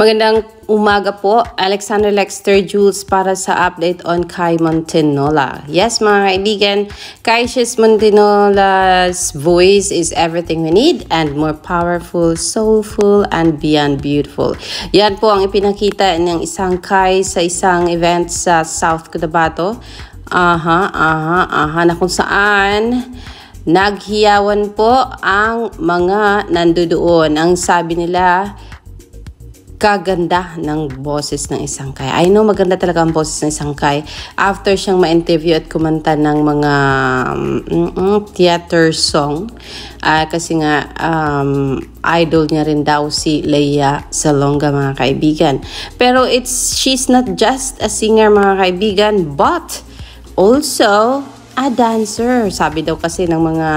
Magandang umaga po, Alexander Lexter Jules para sa update on Kai Montinola. Yes mga kaibigan, Kaisius Montinola's voice is everything we need and more powerful, soulful, and beyond beautiful. Yan po ang ipinakita ng isang Kai sa isang event sa South Cotabato. Na kung saan naghiyawan po ang mga nandoon. Ang sabi nila, kaganda ng boses ng isang Kai. I know maganda talaga ang boses ng isang Kai. After siyang ma-interview at kumanta ng mga theater song, kasi nga idol niya rin daw si Lea Salonga mga kaibigan. Pero she's not just a singer mga kaibigan, but also a dancer. Sabi daw kasi ng mga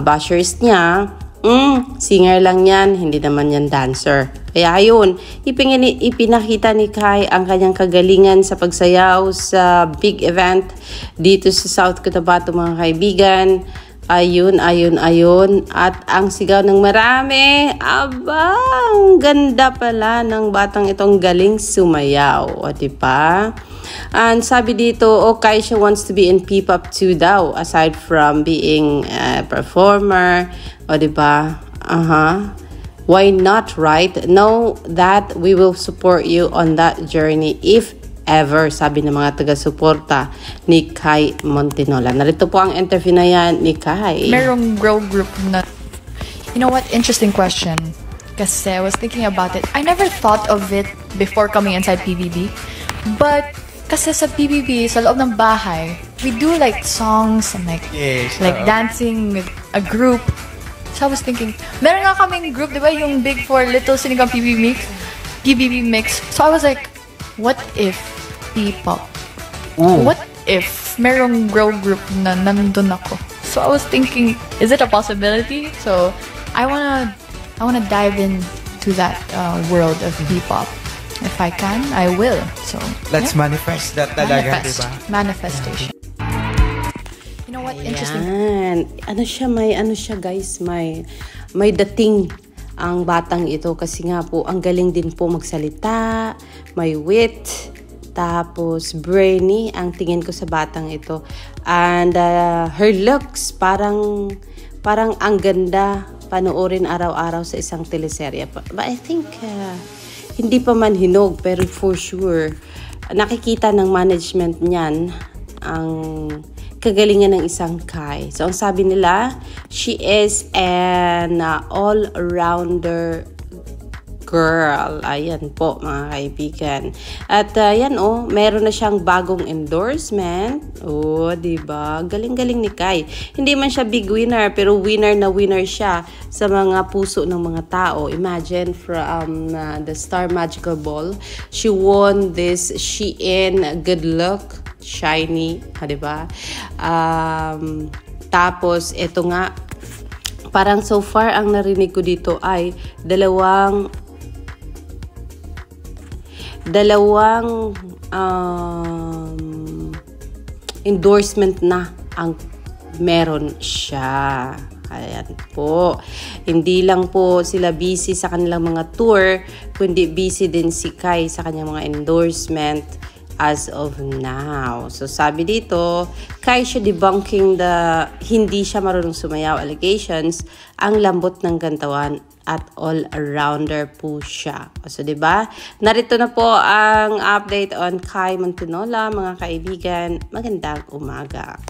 bashers niya, singer lang yan, hindi naman yan dancer. Kaya ayun, ipinakita ni Kai ang kanyang kagalingan sa pagsayaw sa big event dito sa South Cotabato mga kaibigan. Ayun. At ang sigaw ng marami, ang ganda pala ng batang itong galing sumayaw. O diba? And sabi dito, Kaisha wants to be in P-pop too daw, aside from being a performer. O diba? Why not, right? Know that we will support you on that journey if ever, sabi ng mga taga-suporta ni Kai Montinola. Narito po ang interview na yan ni Kai. Merong girl group na, you know what, interesting question. Kasi I was thinking about it. I never thought of it before coming inside PBB. But, kasi sa PBB, sa loob ng bahay, we do like songs and like dancing with a group. So I was thinking, meron nga kaming group, di ba, yung Big Four Little Sinigang PBB Mix. So I was like, what if P-pop? What if merong girl group na nandun ako? So I was thinking, is it a possibility? So I wanna dive into that world of P-pop. If I can, I will. So let's manifest that talaga, di ba? Manifestation. You know what? Interesting. Ano siya guys, may dating ang batang ito kasi nga po ang galing din po magsalita, may wit, tapos brainy ang tingin ko sa batang ito. And her looks parang ang ganda panoorin araw-araw sa isang teleserye. But I think hindi pa man hinog, pero for sure nakikita ng management niyan ang kagalingan ng isang Kai. So, ang sabi nila, she is an all-rounder girl. Ayan po, mga kaibigan. At meron na siyang bagong endorsement. Diba? Galing-galing ni Kai. Hindi man siya big winner, pero winner na winner siya sa mga puso ng mga tao. Imagine from the Star Magical Ball, she won this Shein Good Look Shiny, diba? Tapos, ito nga, parang so far ang narinig ko dito ay dalawang endorsement na ang meron siya. Ayan po. Hindi lang po sila busy sa kanilang mga tour, kundi busy din si Kai sa kanyang mga endorsement as of now. So sabi dito, Kaisha debunking the hindi siya marunong sumayaw allegations, ang lambot ng gantawan at all-arounder po siya. So diba? Narito na po ang update on Kai Montinola mga kaibigan. Magandang umaga.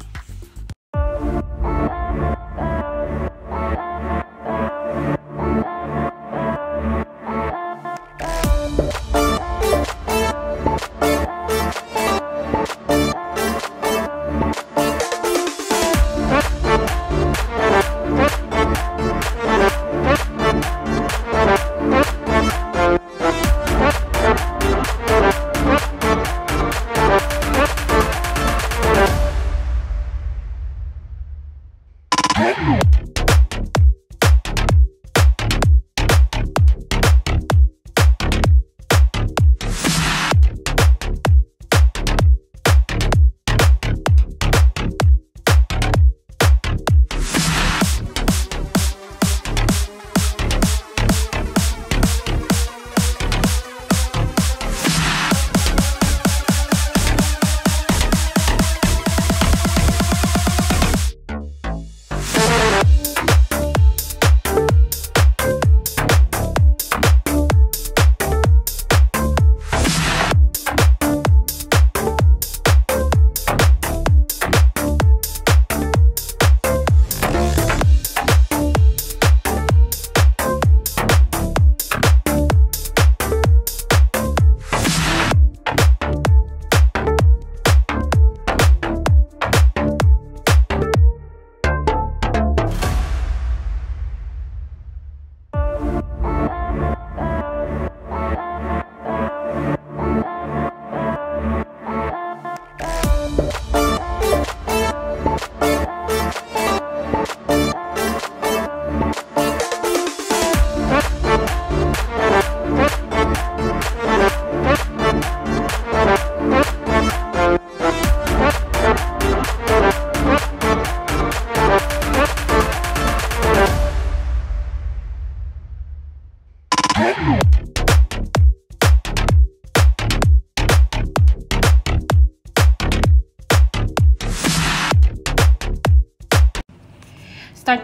Start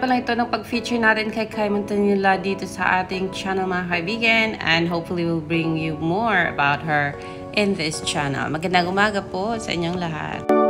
pa lang ito ng pag-feature natin kay Kai Montanilla dito sa ating channel mga kaibigan, and hopefully we'll bring you more about her in this channel. Magandang umaga po sa inyong lahat.